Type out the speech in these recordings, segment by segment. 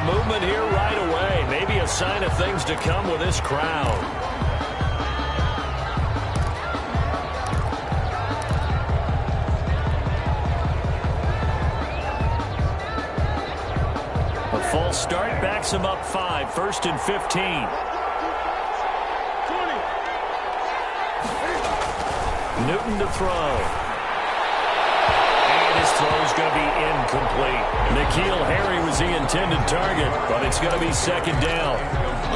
movement here right away. Maybe a sign of things to come with this crowd. A false start backs him up 5, 1st and 15. Newton to throw. And his throw's going to be incomplete. N'Keal Harry was the intended target, but it's going to be 2nd down.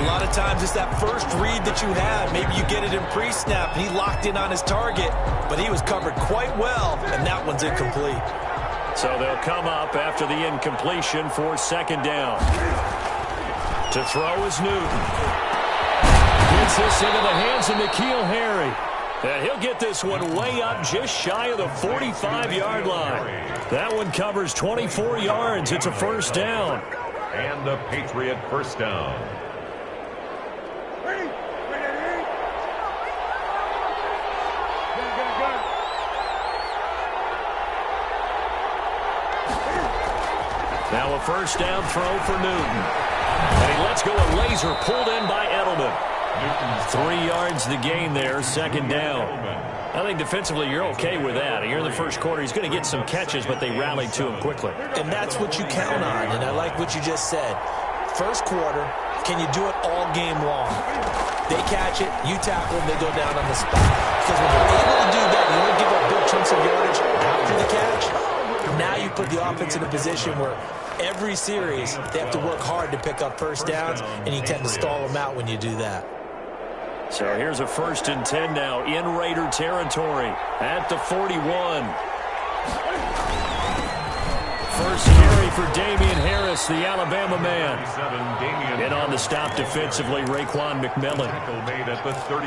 A lot of times it's that first read that you have. Maybe you get it in pre-snap. He locked in on his target, but he was covered quite well, and that one's incomplete. So they'll come up after the incompletion for 2nd down. To throw is Newton. Gets this into the hands of N'Keal Harry. And he'll get this one way up just shy of the 45-yard line. That one covers 24 yards. It's a 1st down. And the Patriot 1st down. Now a 1st down throw for Newton. And he lets go a laser pulled in by Edelman. 3 yards the gain there, 2nd down. I think defensively you're okay with that. Here in the 1st quarter, he's going to get some catches, but they rallied to him quickly. And that's what you count on, and I like what you just said. 1st quarter, can you do it all game long? They catch it, you tackle them, they go down on the spot. Because when you're able to do that, you don't give up big chunks of yardage after the catch. Now you put the offense in a position where every series they have to work hard to pick up 1st downs, and you tend to stall them out when you do that. So here's a 1st and 10 now in Raider territory at the 41. First carry for Damian Harris, the Alabama man. And on the stop defensively, Raekwon McMillan.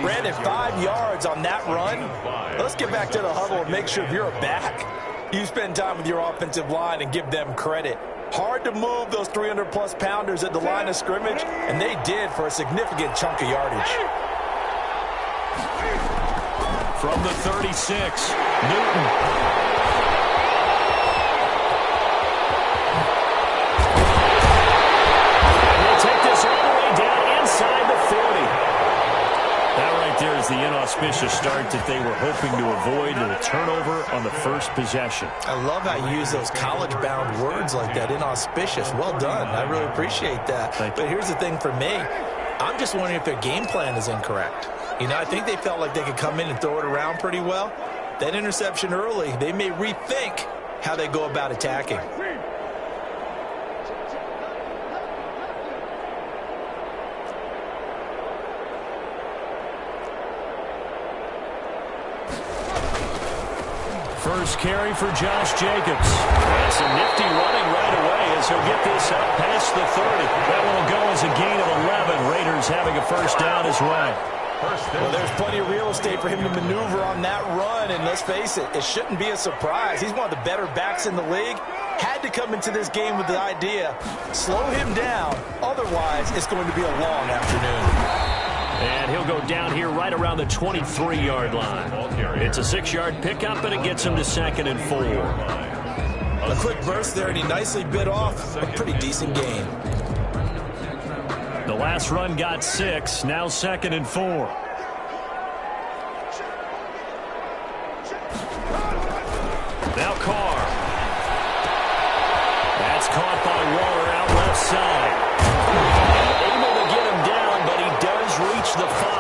Brandon, 5 yards on that run. Let's get back to the huddle and make sure if you're a back, you spend time with your offensive line and give them credit. Hard to move those 300-plus pounders at the line of scrimmage, and they did for a significant chunk of yardage. From the 36, Newton. We'll take this all the way down inside the 40. That right there is the inauspicious start that they were hoping to avoid, with a turnover on the 1st possession. I love how you use those college-bound words like that, inauspicious. Well done. I really appreciate that. But here's the thing for me. I'm just wondering if their game plan is incorrect. You know, I think they felt like they could come in and throw it around pretty well. That interception early, they may rethink how they go about attacking. First carry for Josh Jacobs. That's a nifty running right away as he'll get this up past the 30. That one will go as a gain of 11. Raiders having a 1st down as well. Well, there's plenty of real estate for him to maneuver on that run, and let's face it, it shouldn't be a surprise. He's one of the better backs in the league. Had to come into this game with the idea, slow him down, otherwise it's going to be a long afternoon. And he'll go down here right around the 23-yard line. It's a 6-yard pickup, and it gets him to 2nd and 4. A quick burst there, and he nicely bit off a pretty decent gain. The last run got 6, now 2nd and 4. Now Carr. That's caught by Waller out left side. Able to get him down, but he does reach the 5.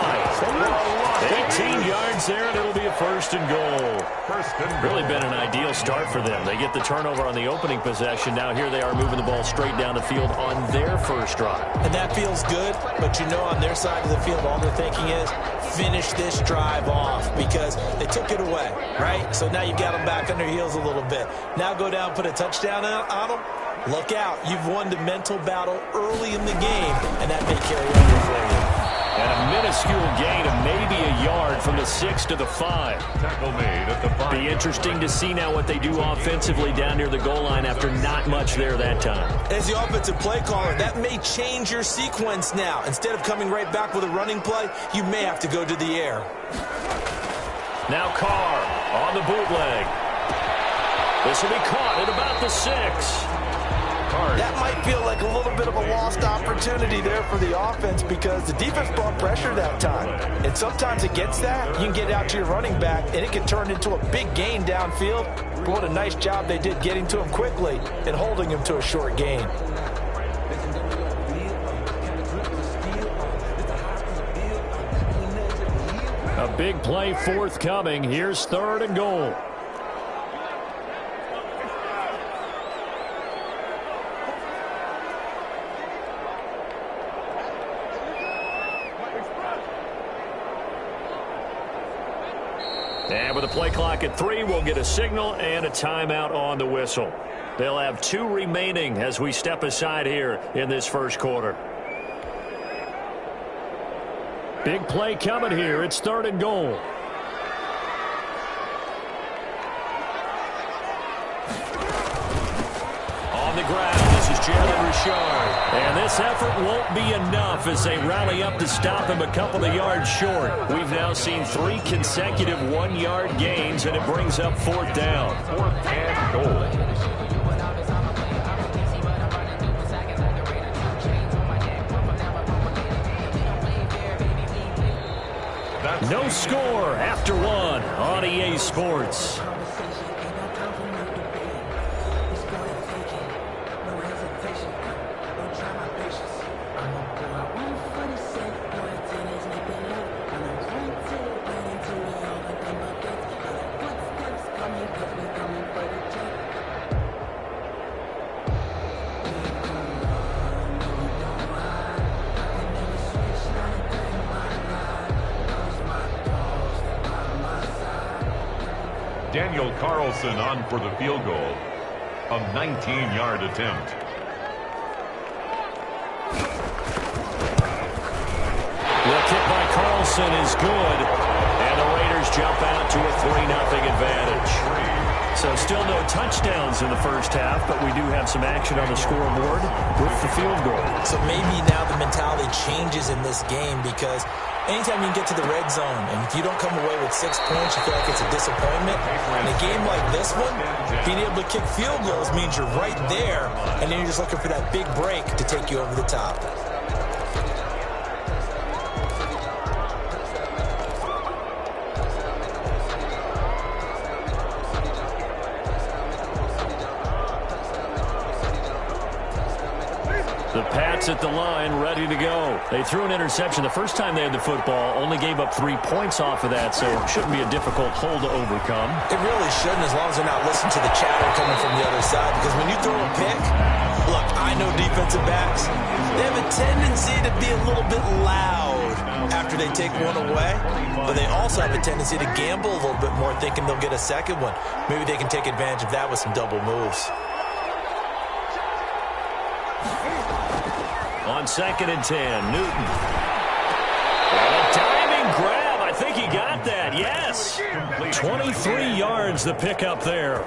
18 yards there, and it'll be a 1st and goal. Really been an ideal start for them. They get the turnover on the opening possession. Now here they are moving the ball straight down the field on their 1st drive. And that feels good, but you know on their side of the field all they're thinking is finish this drive off because they took it away, right? So now you got them back on their heels a little bit. Now go down, put a touchdown on them. Look out. You've won the mental battle early in the game, and that may carry over for you. And a minuscule gain of maybe a yard from the 6 to the 5. Tackle made at the 5. Be interesting to see now what they do offensively down near the goal line after not much there that time. As the offensive play caller, that may change your sequence now. Instead of coming right back with a running play, you may have to go to the air. Now Carr on the bootleg. This will be caught at about the 6. card. That might feel like a little bit of a lost opportunity there for the offense because the defense brought pressure that time. And sometimes against that, you can get out to your running back, and it can turn into a big gain downfield. But what a nice job they did getting to him quickly and holding him to a short gain. A big play forthcoming. Here's 3rd and goal. And with the play clock at 3, we'll get a signal and a timeout on the whistle. They'll have 2 remaining as we step aside here in this first quarter. Big play coming here. It's 3rd and goal. On the ground, this is Jalen Richard. And this effort won't be enough as they rally up to stop him a couple of yards short. We've now seen 3 consecutive 1-yard gains, and it brings up 4th down. 4th and goal. No score after 1 on EA Sports. Daniel Carlson on for the field goal. A 19-yard attempt. The kick by Carlson is good, and the Raiders jump out to a 3-0 advantage. So still no touchdowns in the first half, but we do have some action on the scoreboard with the field goal. So maybe now the mentality changes in this game because anytime you can get to the red zone, and if you don't come away with 6 points, you feel like it's a disappointment. In a game like this one, being able to kick field goals means you're right there, and then you're just looking for that big break to take you over the top. The Pats at the line, ready to go. They threw an interception the first time they had the football, only gave up 3 points off of that, so it shouldn't be a difficult hole to overcome. It really shouldn't, as long as they're not listening to the chatter coming from the other side, because when you throw a pick, look, I know defensive backs, they have a tendency to be a little bit loud after they take one away, but they also have a tendency to gamble a little bit more, thinking they'll get a second one. Maybe they can take advantage of that with some double moves. On 2nd and 10, Newton. A diving grab. I think he got that. Yes. 23 yards the pickup there.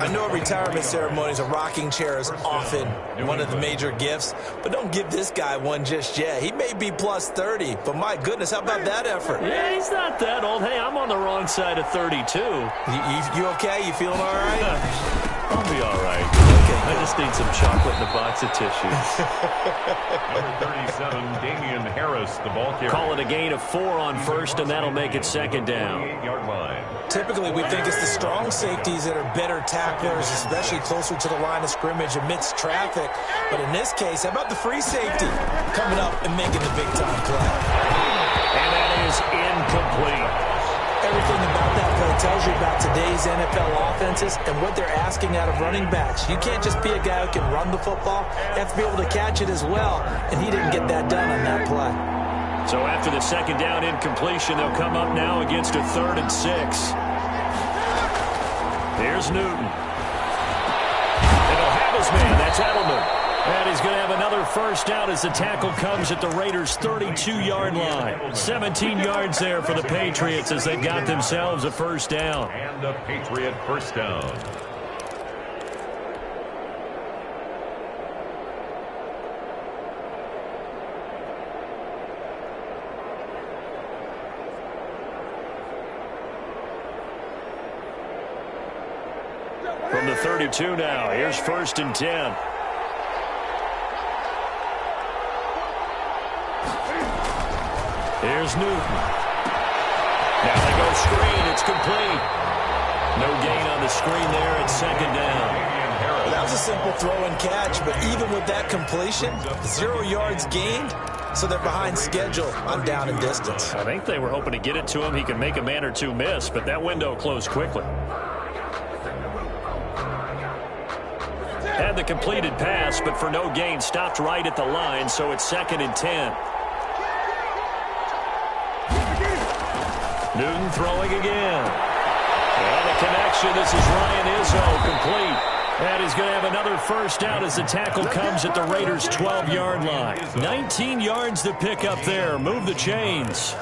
I know retirement ceremonies, a rocking chair is often one of the major gifts, but don't give this guy one just yet. He may be plus 30, but my goodness, how about that effort? Yeah, he's not that old. Hey, I'm on the wrong side of 32. You okay? You feeling all right? I'll be all right. Okay, I just need some chocolate and a box of tissues. Number 37, Damian Harris, the ball carrier. Call it a gain of 4 on first, and that'll make it 2nd down. 8-yard line. Typically, we think it's the strong safeties that are better tacklers, especially closer to the line of scrimmage amidst traffic. But in this case, how about the free safety coming up and making the big-time play? And that is incomplete. Everything about that play tells you about today's NFL offenses and what they're asking out of running backs. You can't just be a guy who can run the football. You have to be able to catch it as well, and he didn't get that done on that play. So after the 2nd down incompletion, they'll come up now against a 3rd and 6. Here's Newton. And he'll have his man. That's Edelman. And he's going to have another first down as the tackle comes at the Raiders' 32-yard line. 17 yards there for the Patriots as they've got themselves a first down. And a Patriot first down. From the 32 now, here's 1st and 10. Here's Newton. Now they go screen. It's complete. No gain on the screen there. It's second down. Well, that was a simple throw and catch, but even with that completion, 0 yards gained, so they're behind schedule on down and distance. I think they were hoping to get it to him. He could make a man or two miss, but that window closed quickly. Had the completed pass, but for no gain, stopped right at the line, so it's 2nd and 10. Newton throwing again. And a connection. This is Ryan Izzo, complete. And he's going to have another first down as the tackle comes at the Raiders' 12-yard line. 19 yards to pick up there. Move the chains.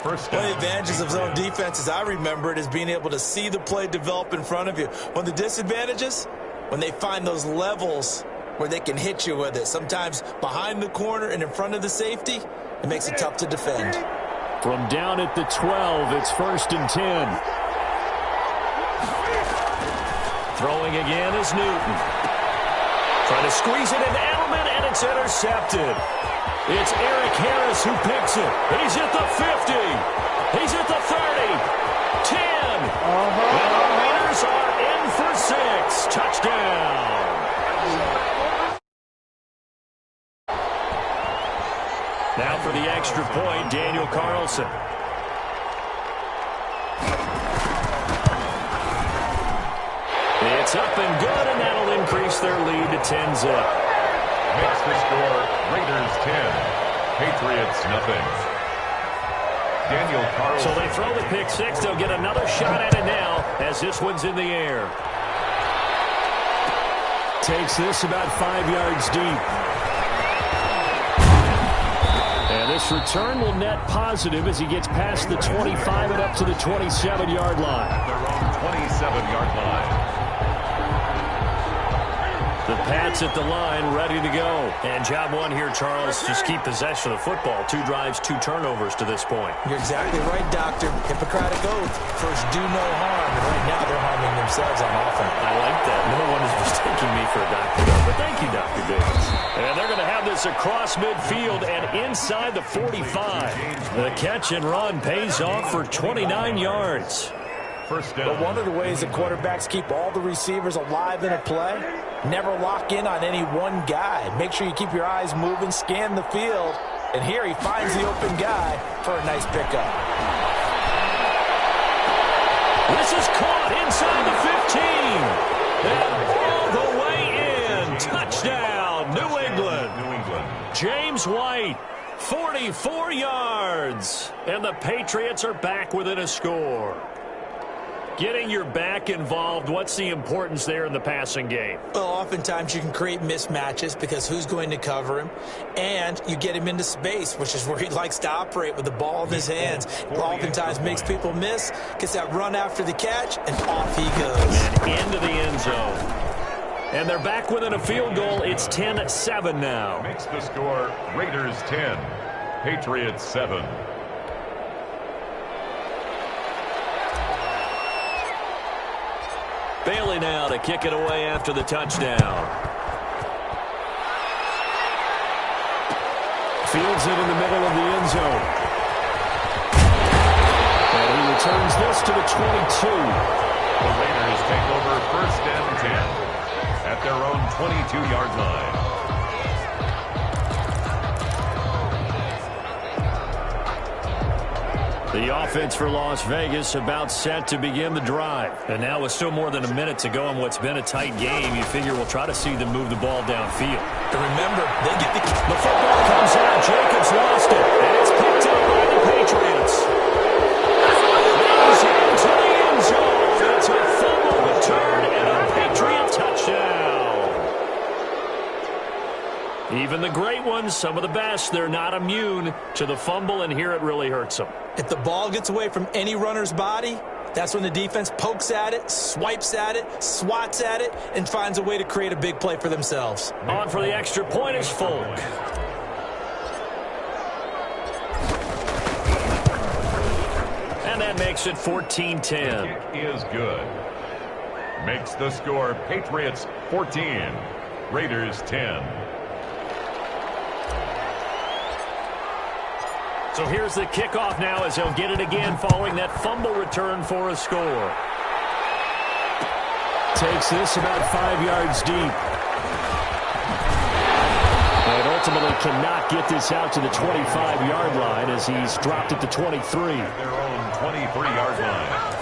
One of the advantages of zone defense, as I remember it, is being able to see the play develop in front of you. One of the disadvantages, when they find those levels where they can hit you with it, sometimes behind the corner and in front of the safety, it makes it tough to defend. From down at the 12, it's 1st and 10. Throwing again is Newton. Trying to squeeze it into Edelman, and it's intercepted. It's Eric Harris who picks it. He's at the 50. He's at the 30. 10. And the Raiders are in for 6. Touchdown. Now for the extra point, Daniel Carlson. It's up and good, and that'll increase their lead to 10-zip. Makes the score Raiders 10, Patriots nothing. Daniel Carlson. So they throw the pick six. They'll get another shot at it now as this one's in the air. Takes this about 5 yards deep. And this return will net positive as he gets past the 25 and up to the 27-yard line. Their own 27-yard line. The Pats at the line, ready to go. And job one here, Charles, just keep possession of the football. 2 drives, 2 turnovers to this point. You're exactly right, Doctor. Hippocratic oath. First, do no harm. And right now, they're harming themselves on offense. I like that. No one is mistaking me for a doctor, but thank you, Dr. Davis. And they're going to have this across midfield and inside the 45. The catch and run pays off for 29 yards. First down. But one of the ways that quarterbacks keep all the receivers alive in a play, never lock in on any one guy. Make sure you keep your eyes moving, scan the field. And here he finds the open guy for a nice pickup. This is caught inside the 15. And all the way in. Touchdown, New England. New England. James White, 44 yards. And the Patriots are back within a score. Getting your back involved, what's the importance there in the passing game? Well, oftentimes you can create mismatches because who's going to cover him? And you get him into space, which is where he likes to operate with the ball in his hands. It oftentimes makes people miss, gets that run after the catch, and off he goes. And into the end zone. And they're back within a field goal. It's 10-7 now. Makes the score Raiders 10, Patriots 7. Bailey now to kick it away after the touchdown. Fields it in the middle of the end zone. And he returns this to the 22. The Raiders take over first and 10 at their own 22-yard line. The offense for Las Vegas about set to begin the drive. And now with still more than a minute to go in what's been a tight game, you figure we'll try to see them move the ball downfield. And remember, they get the football comes out. Jacobs lost it. And it's picked up by the Patriots. He's into the end zone. It's a fumble return and a Patriot touchdown. Even the great ones, some of the best, they're not immune to the fumble, and here it really hurts them. If the ball gets away from any runner's body, that's when the defense pokes at it, swipes at it, swats at it, and finds a way to create a big play for themselves. On for the extra point is Folk. And that makes it 14-10. It is good. Makes the score Patriots 14, Raiders 10. So here's the kickoff now as he'll get it again following that fumble return for a score. Takes this about 5 yards deep. And ultimately cannot get this out to the 25-yard line as he's dropped at the 23. At their own 23-yard line.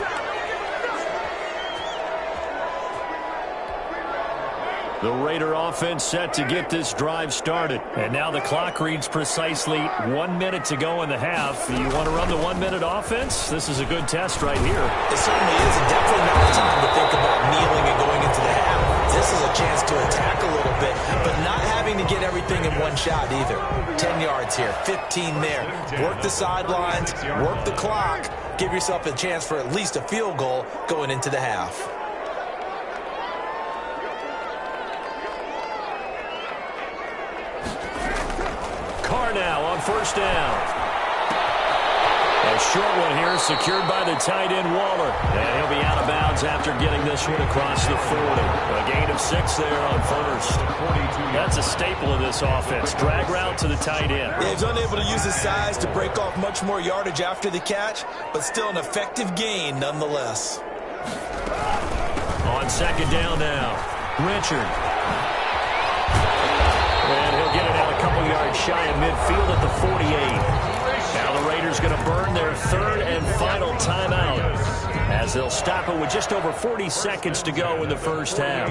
The Raider offense set to get this drive started. And now the clock reads precisely 1 minute to go in the half. You want to run the 1 minute offense? This is a good test right here. It certainly is, and definitely not time to think about kneeling and going into the half. This is a chance to attack a little bit, but not having to get everything in one shot either. 10 yards here, 15 there. Work the sidelines, work the clock. Give yourself a chance for at least a field goal going into the half. Now on first down. A short one here secured by the tight end Waller. And he'll be out of bounds after getting this one across the 40. A gain of 6 there on first. That's a staple of this offense. Drag route to the tight end. Yeah, he's unable to use his size to break off much more yardage after the catch, but still an effective gain nonetheless. On second down now, Richard. And he'll get it out a couple yards shy of midfield at the 48. Now the Raiders going to burn their third and final timeout as they'll stop it with just over 40 seconds to go in the first half.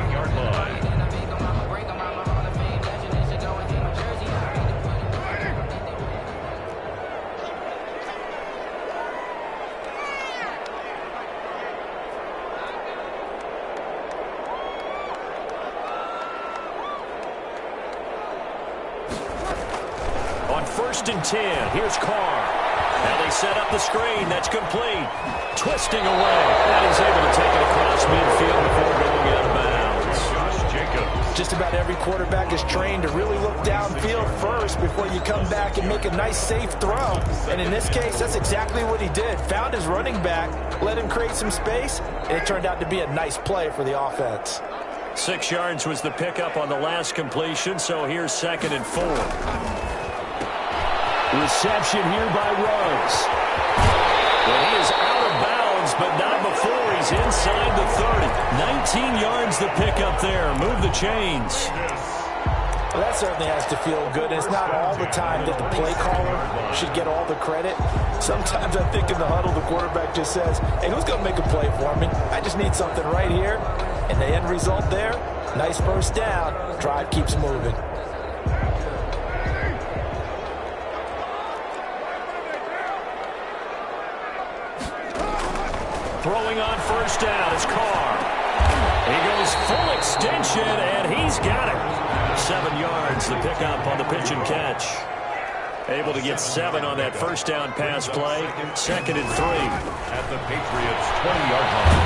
First and 10. Here's Carr. Now they set up the screen. That's complete. Twisting away. And he's able to take it across midfield before going out of bounds. Josh Jacobs. Just about every quarterback is trained to really look downfield first before you come back and make a nice, safe throw. And in this case, that's exactly what he did. Found his running back, let him create some space, and it turned out to be a nice play for the offense. 6 yards was the pickup on the last completion, so here's 2nd and 4. Reception here by Ruggs. Well, he is out of bounds, but not before he's inside the 30. 19 yards the pickup there. Move the chains. Well, that certainly has to feel good. And it's not all the time that the play caller should get all the credit. Sometimes I think in the huddle, the quarterback just says, hey, who's going to make a play for me? I just need something right here. And the end result there, nice first down. Drive keeps moving. Throwing on first down is Carr. He goes full extension, and he's got it. 7 yards, the pickup on the pitch and catch. Able to get 7 on that first down pass play. 2nd and 3. At the Patriots' 20-yard line.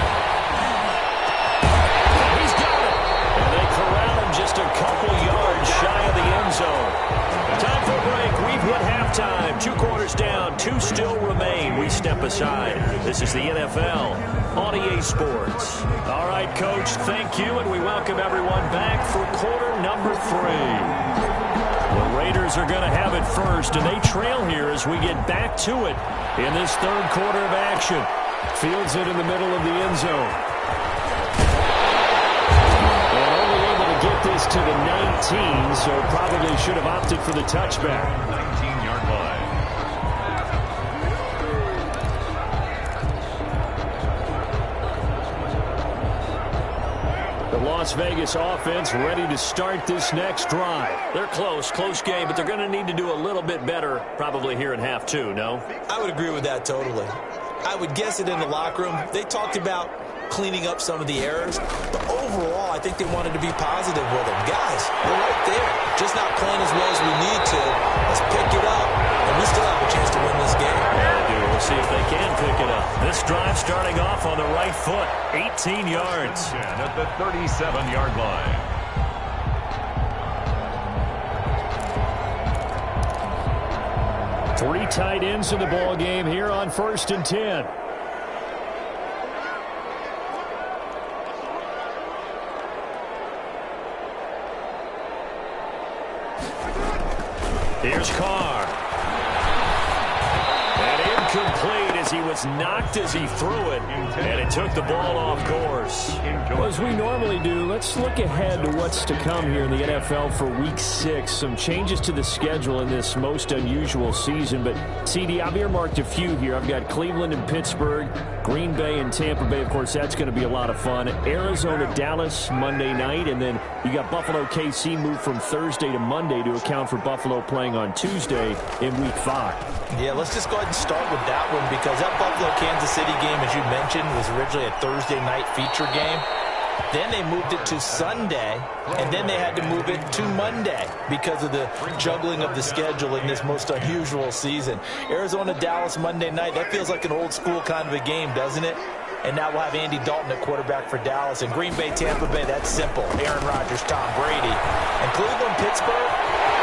He's got it. And they corral him just a couple yards shy of the end zone. Time for a break. We've hit halftime. 2 quarters down. 2 still remain. We step aside. This is the NFL on EA Sports. All right, Coach, thank you, and we welcome everyone back for quarter number 3. The Raiders are going to have it first, and they trail here as we get back to it in this 3rd quarter of action. Fields it in the middle of the end zone. And only able to get this to the 19, so probably should have opted for the touchback. 19-yard line. The Las Vegas offense ready to start this next drive. They're close game, but they're going to need to do a little bit better probably here in half 2, no? I would agree with that totally. I would guess it in the locker room. They talked about cleaning up some of the errors, but overall, I think they wanted to be positive with them. Guys, we're right there. Just not playing as well as we need to. Let's pick it up, and we still have a chance to win this game. Yeah, they do. We'll see if they can pick it up. This drive starting off on the right foot. 18 yards. At the 37-yard line. Three tight ends in the ball game here on 1st and 10. Here's Carr. he was knocked as he threw it, and it took the ball off course. Well, as we normally do, let's look ahead to what's to come here in the NFL for Week 6. Some changes to the schedule in this most unusual season. But, CD, I've earmarked a few here. I've got Cleveland and Pittsburgh, Green Bay and Tampa Bay. Of course, that's going to be a lot of fun. Arizona, Dallas, Monday night. And then you got Buffalo, KC moved from Thursday to Monday to account for Buffalo playing on Tuesday in Week 5. Yeah, let's just go ahead and start with that one because that Buffalo-Kansas City game, as you mentioned, was originally a Thursday night feature game. Then they moved it to Sunday, and then they had to move it to Monday because of the juggling of the schedule in this most unusual season. Arizona-Dallas Monday night, that feels like an old-school kind of a game, doesn't it? And now we'll have Andy Dalton at quarterback for Dallas. And Green Bay, Tampa Bay, that's simple. Aaron Rodgers, Tom Brady. And Cleveland, Pittsburgh,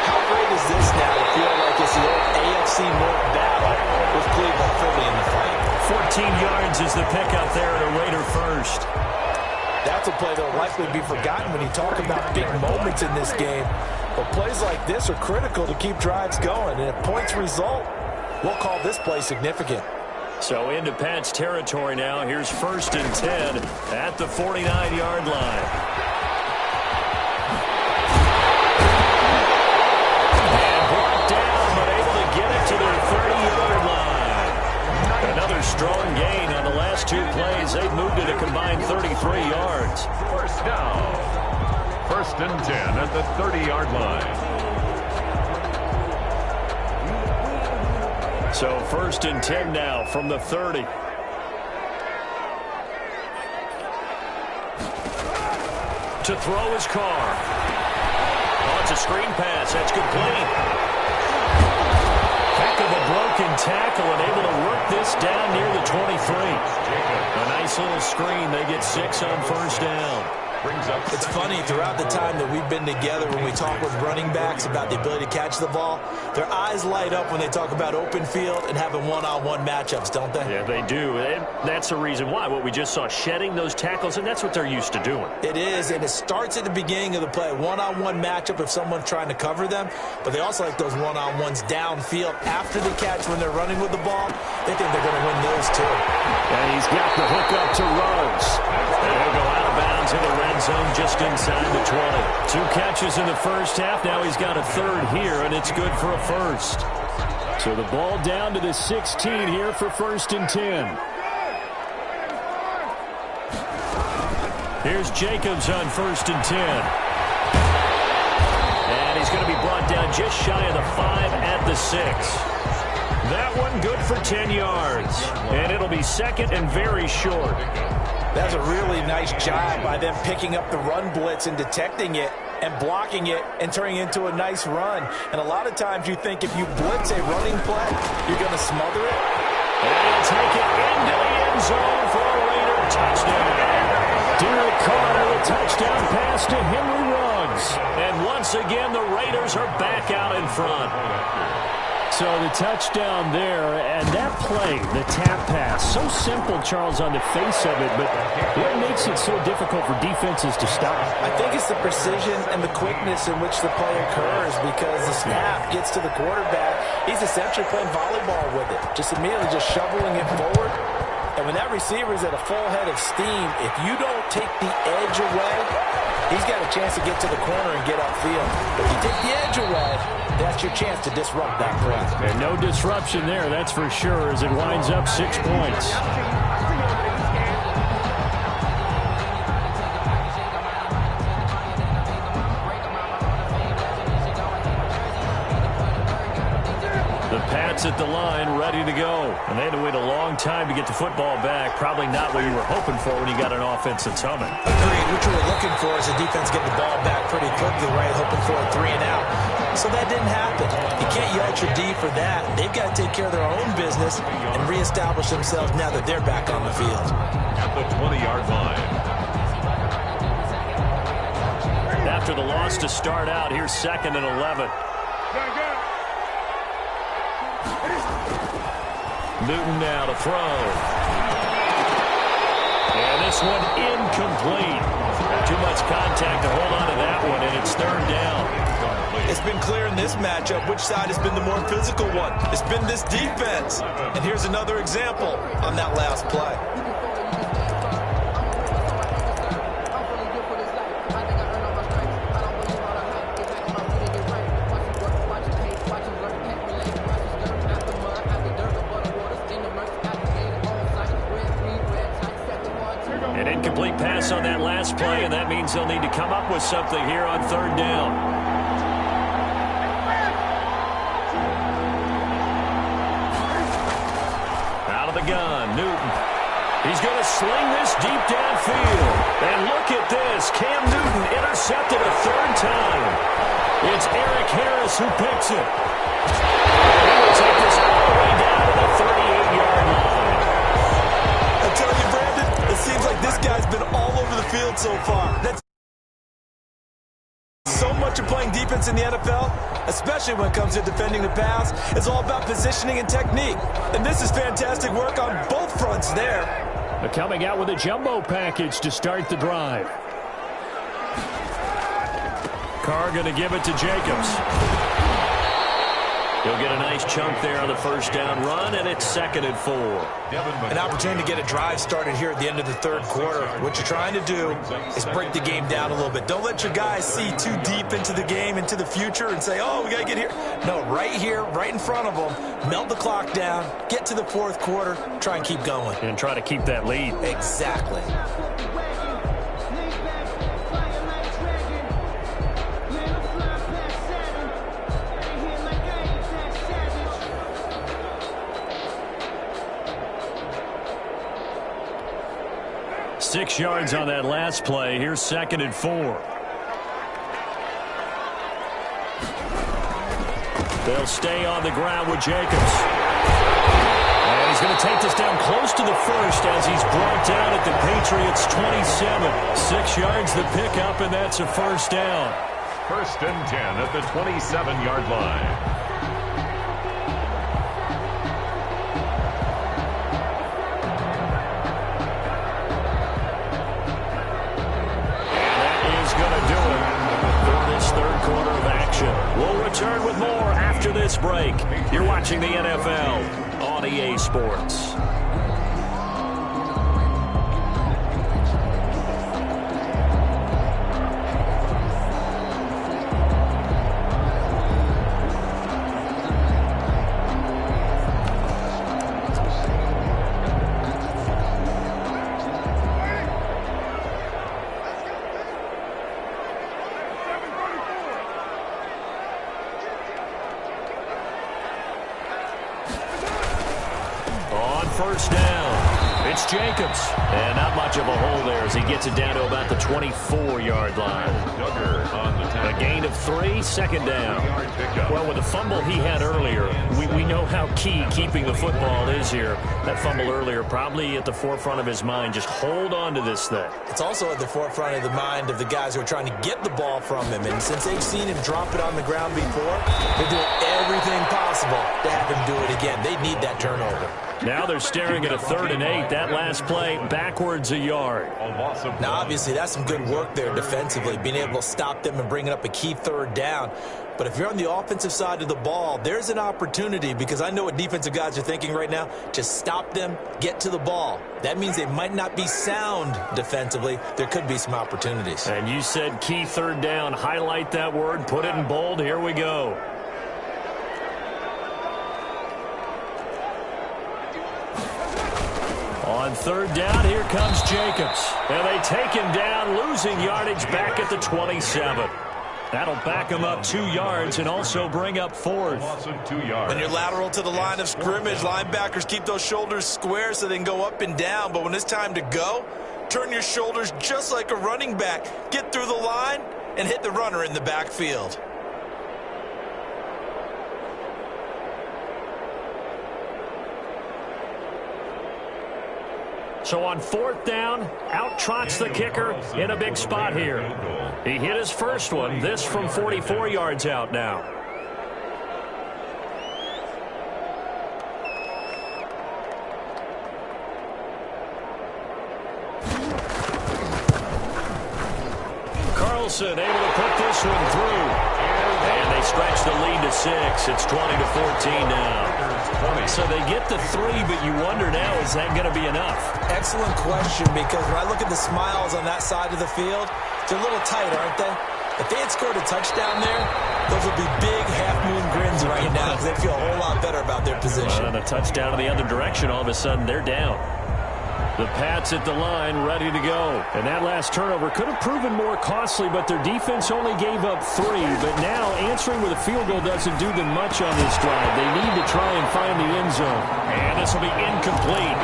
how great is this now to feel like it's the old AFC North battle with Cleveland fully in the fight? 14 yards is the pickup there at a Raider first. That's a play that will likely be forgotten when you talk about big moments in this game. But plays like this are critical to keep drives going. And if points result, we'll call this play significant. So into Pat's territory now. Here's 1st and 10 at the 49-yard line. And brought down, but able to get it to their 30-yard line. Another strong gain on the last 2 plays. They've moved it a combined 33 yards. First down. 1st and 10 at the 30-yard line. So 1st and 10 now from the 30. To throw his car. Oh, it's a screen pass. That's complete. Heck of a broken tackle and able to work this down near the 23. A nice little screen. They get 6 on 1st down. It's funny, throughout the time that we've been together, when we talk with running backs about the ability to catch the ball, their eyes light up when they talk about open field and having one-on-one matchups, don't they? Yeah, they do. And that's the reason why. What we just saw, shedding those tackles, and that's what they're used to doing. It is, and it starts at the beginning of the play. One-on-one matchup if someone's trying to cover them, but they also like those one-on-ones downfield after the catch when they're running with the ball. They think they're going to win those, too. And he's got the hook up to Ruggs. And he'll go out of bounds in the red zone just inside the 20. 2 catches in the first half. Now he's got a 3rd here, and it's good for a 1st. So the ball down to the 16 here for 1st and 10. Here's Jacobs on 1st and 10. And he's going to be brought down just shy of the 5 at the 6. That one good for 10 yards. And it'll be 2nd and very short. That's a really nice job by them picking up the run blitz and detecting it and blocking it and turning it into a nice run. And a lot of times you think if you blitz a running play, you're going to smother it. And he'll take it into the end zone for a Raider touchdown. Derek Carr, a touchdown pass to Henry Ruggs. And once again, the Raiders are back out in front. So the touchdown there, and that play, the tap pass, so simple, Charles, on the face of it, but what makes it so difficult for defenses to stop? I think it's the precision and the quickness in which the play occurs because the snap gets to the quarterback. He's essentially playing volleyball with it, just immediately just shoveling it forward. And when that receiver is at a full head of steam, if you don't take the edge away, he's got a chance to get to the corner and get upfield. But if you take the edge away, that's your chance to disrupt that play. And no disruption there, that's for sure, as it winds up 6 points. The Pats at the line, ready to go. And they had to wait a long time to get the football back. Probably not what you were hoping for when you got an offense that's humming. Agreed. What you were looking for is the defense getting the ball back pretty quickly, right? Hoping for a 3 and out. So that didn't happen. You can't yell at your D for that. They've got to take care of their own business and reestablish themselves now that they're back on the field. At the 20-yard line. After the loss to start out, here's 2nd and 11. Newton now to throw. And this one incomplete. Too much contact to hold on to that one, and it's 3rd down. It's been clear in this this matchup, which side has been the more physical one? It's been this defense. And here's another example on that last play. An incomplete pass on that last play, and that means they'll need to come up with something here on third down. Out of the gun, Newton. He's going to sling this deep downfield. And look at this. Cam Newton intercepted a third time. It's Eric Harris who picks it. He will take this all the way down to the 38-yard line. I tell you, Brandon, it seems like this guy's been all over the field so far. That's so much of playing defense in the NFL, especially when it comes to defending the pass. It's all about positioning and technique. And this is fantastic work on both fronts there. They're coming out with a jumbo package to start the drive. Carr going to give it to Jacobs. He'll get a nice chunk there on the first down run, and it's 2nd and 4. An opportunity to get a drive started here at the end of the third quarter. What you're trying to do is break the game down a little bit. Don't let your guys see too deep into the game, into the future, and say, oh, we got to get here. No, right here, right in front of them, melt the clock down, get to the fourth quarter, try and keep going. And try to keep that lead. Exactly. Six yards on that last play. Here's 2nd and 4. They'll stay on the ground with Jacobs. And he's going to take this down close to the first as he's brought down at the Patriots' 27. 6 yards the pickup, and that's a first down. 1st and 10 at the 27-yard line. We'll return with more after this break. You're watching the NFL on EA Sports. First down. It's Jacobs. And not much of a hole there as he gets it down to about the 24-yard line. A gain of 3, 2nd down. Well, with the fumble he had earlier, we know how key keeping the football is here. That fumble earlier probably at the forefront of his mind. Just hold on to this thing. It's also at the forefront of the mind of the guys who are trying to get the ball from him. And since they've seen him drop it on the ground before, they're doing everything possible to have him do it again. They need that turnover. Now they're staring at a 3rd and 8. That last play backwards a yard. Now, obviously, that's some good work there defensively, being able to stop them and bringing up a key 3rd down. But if you're on the offensive side of the ball, there's an opportunity, because I know what defensive guys are thinking right now, to stop them, get to the ball. That means they might not be sound defensively. There could be some opportunities. And you said key 3rd down. Highlight that word. Put it in bold. Here we go. On 3rd down, here comes Jacobs. And they take him down, losing yardage back at the 27. That'll back him up 2 yards and also bring up 4th. When you're lateral to the line of scrimmage, linebackers keep those shoulders square so they can go up and down. But when it's time to go, turn your shoulders just like a running back. Get through the line and hit the runner in the backfield. So on 4th down, out trots the kicker in a big spot here. He hit his first one, this from 44 yards out now. Carlson able to put this one through. And they stretch the lead to 6. It's 20-14 now. So they get the 3, but you wonder now, is that going to be enough? Excellent question, because when I look at the smiles on that side of the field, they're a little tight, aren't they? If they had scored a touchdown there, those would be big half-moon grins right now because they'd feel a whole lot better about their position. And a touchdown in the other direction, all of a sudden they're down. The Pats at the line, ready to go. And that last turnover could have proven more costly, but their defense only gave up 3. But now answering with a field goal doesn't do them much on this drive. They need to try and find the end zone. And this will be incomplete.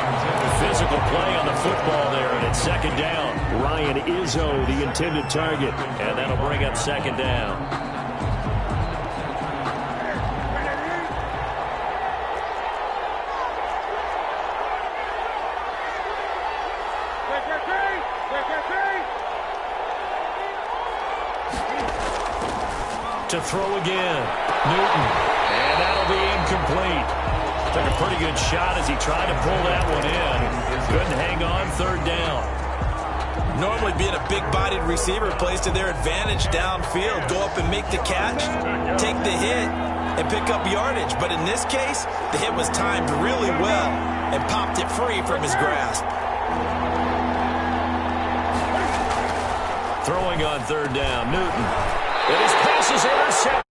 Physical play on the football there, and it's second down. Ryan Izzo, the intended target. And that'll bring up second down. To throw again. Newton. And that'll be incomplete. Took a pretty good shot as he tried to pull that one in. Couldn't hang on, third down. Normally being a big-bodied receiver plays to their advantage downfield. Go up and make the catch, take the hit, and pick up yardage. But in this case, the hit was timed really well and popped it free from his grasp. Throwing on third down, Newton. And his pass is intercepted.